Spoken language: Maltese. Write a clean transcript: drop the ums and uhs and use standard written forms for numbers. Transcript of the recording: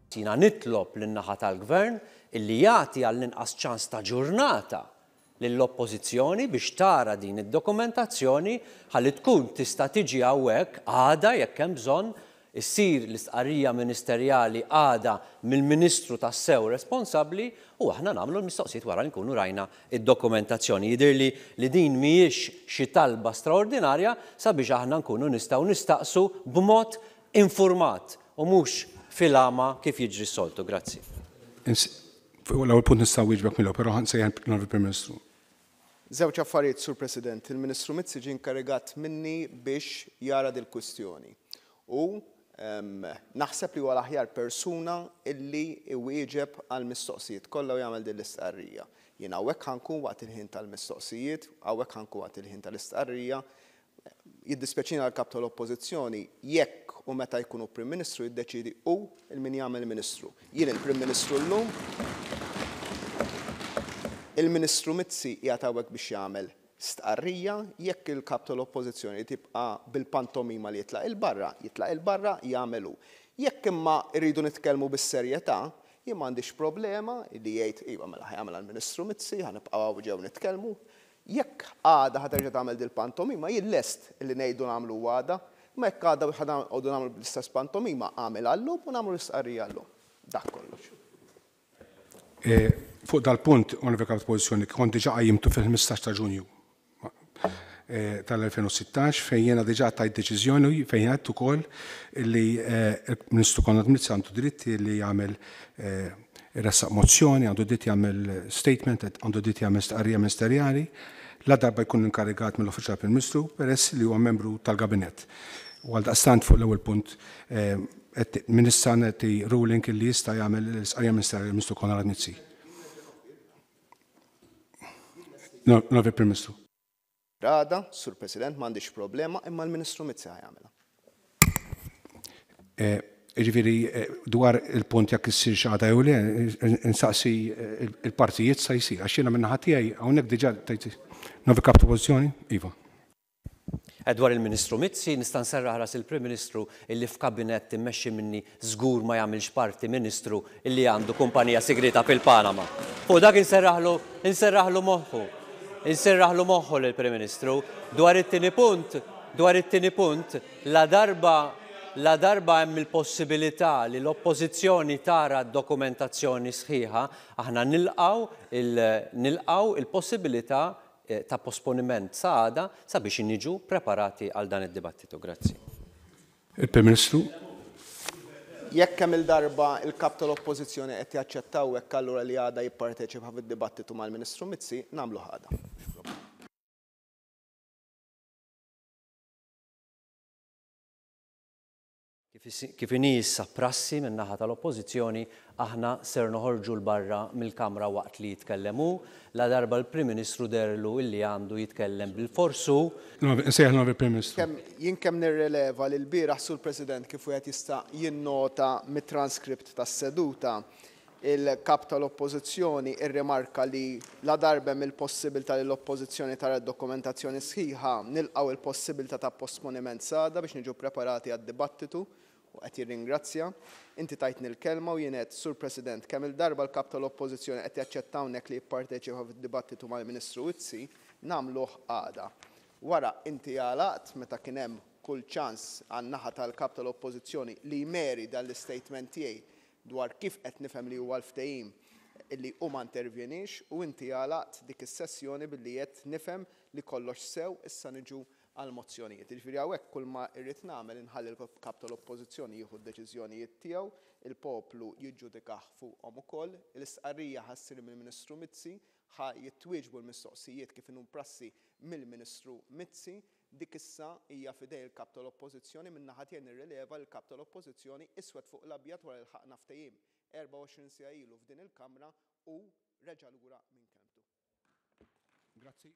Sina nitlob lin-naħa tal-Gvern illi jagħti għall-inqas ċans ta' ġurnata lill-Oppożizzjoni biex tara din id-dokumentazzjoni ħalli tkun tista' tiġi hawnhekk għada jekk hemm bżonn issir l-istqarrija ministerjali għada mill-Ministru tas-sew responsabbli u aħna nagħmlu l-mistoqsijiet wara li nkunu rajna id-dokumentazzjoni. Jidhirli li din mhijiex xi talba straordinarja sabiex aħna nkunu nistgħu nistaqsu b'mod infurmat u mhux fil-għama kif jiġri s-soltu. Grazzi. L-ewwel punt nistgħu wieġbek mill-ewwel, però ħansejjaħ Prim Ministru. Żewġ affarijiet, Sur President. Il-Ministru Mizzi ġie inkarigat minni biex jara dil-kwistjoni. U naħseb li huwa l-aħjar persuna illi iwieġeb għall-mistoqsijiet kollha u jagħmel din l-istqarrija. Jien hawnhekk ħankun waqt il-ħin tal-mistoqsijiet, hawnhekk ħankun waqt il-ħin tal-istqarrija. Jiddispjaċina l-kap tal-Oppożizzjoni jekk u meta jkunu Prim Ministru jiddeċiedi hu il-min jagħmel Ministru. Jien il-Prim Ministru llum il-Ministru Mizzi qiegħed hawnhekk biex jagħmel stqarrija jekk il-kap tal-Oppożizzjoni tibqa' bil-pantomima li jitlaq il-barra jagħmelu. Jekk imma rridu nitkellmu bis-serjetà, jien m'għandix problema li jgħid iva mela ħajamel għall-Ministru Mizzi, ħanibqgħu ġew nitkellmu. Jekk għada ħaterġa' tagħmel dil-pantomima, jien lest li ngħidu nagħmlu għada, ma jekk għada ħanqogħdu nagħmlu bl-istess pantomima għamel għallum u nagħmlu l-istqarrija llum. Dak kollox. Fuq dal-punt, Onorevoli Kap tal-Oppożizzjoni, kont diġà qajjimtu fil-15 ta' Ġunju tal-2016 fejn jiena diġà tajt deċiżjoni fejn għedt ukoll li l-Ministru Konrad Mizzi għandu dritt li jagħmel irressaq mozzjoni, għandu dritt jagħmel statement, għandu dritt jagħmel stqarrija ministerjali, la darba jkun inkarigat mill-Uffiċjal Prim-Ministru peress li huwa membru tal-Gabinett. U għaldaqstant fuq l-ewwel punt Ministra nagħti ruling li jista' jagħmel l-istqarrija ministerjali Ministru Konrad Mizzi. Onorevoli Prim Ministru. Għada, Sur President, m'għandix problema, imma l-Ministru Mizzi ħajamilha. Ġifieri dwar il-punt jekk issir xi ħaġa jew le, insaqsi il-partijiet sa jsir għax jiena min-naħa tiegħi hawnhekk diġà tajt Onorevoli Kap tal-Oppożizzjoni, iva. Dwar il-Ministru Mizzi nista' nserraħ ras il-Prim Ministru illi f'kabinett immexxi minni żgur ma jagħmilx parti Ministru illi għandu kumpanija segreta fil-Panama. U dak inserraħlu moħħu. Inserraħlu moħħu lill-Prim Ministru dwar it-tieni punt, la darba hemm il-possibilità li l-Oppożizzjoni tara dokumentazzjoni sħiħa, aħna nilqgħu il-possibilità ta' posponiment sa' għada sabiex niġu preparati għal dan id-dibattitu. Grazzi. Il-Prim Ministru. Jekk hemm il-darba il-kap tal-Oppożizzjoni qed jaċċettaw hekk allura li għada jipparteċipa fid-dibattitu mal-Ministru Mizzi, nagħmlu ħada. Kif inhi issa prassi min-naħa tal-Oppożizzjoni, aħna ser noħorġu l-barra mill-Kamra waqt li jitkellem hu, la darba l-Prim Ministru derlu illi għandu jitkellem bil-forsu. Nsejjaħ Onorevoli Prim Ministru. Jien kemm nirrileva li l-bieraħ Sur President kif wieħed jista' jinnota mit-transkript tas-seduta il-kap tal-Oppożizzjoni irrimarka li la darba hemm il-possibilità li l-Oppożizzjoni tara d-dokumentazzjoni sħiħa nilqgħu il-possibilità ta' posponiment sada biex niġu preparati għad-dibattitu u qed jirringrazzja. Inti tajtni l-kelma u jien qed Sur President kemm il-darba l-kap tal-Oppożizzjoni qed jaċċettawnek li jipparteċipa fid-dibattitu mal-Ministru Mizzi nagħmluh għada. Wara inti għalaqt meta kien hemm kull ċans għan-naħa tal-kap tal-Oppożizzjoni li jmeri dal-istatement tiegħi dwar kif qed nifhem li huwa l-ftehim illi hu ma intervjenix u inti għalaqt dik is-sessjoni billi qed nifhem li kollox sew issa niġu għal mozzjonijiet. Jiġifieri hawnhekk kull ma rrid nagħmel inħalli l-kap tal-Oppożizzjoni jieħu d-deċiżjonijiet tiegħu, il-poplu jiġġudikah fuqhom ukoll, l-istqarrija ħassir mill-Ministru Mizzi, jittwieġbu l-mistoqsijiet kif inhu prassi mill-Ministru Mizzi, dik issa hija fidej il-kap tal-Oppożizzjoni min-naħa tiegħi nirrileva l-kap tal-Oppożizzjoni iswed fuq l-abjad wara l-ħaqna ftehim 24 sija ilu f'din il-Kamra u reġa' lura minn kelmtu. Grazzi.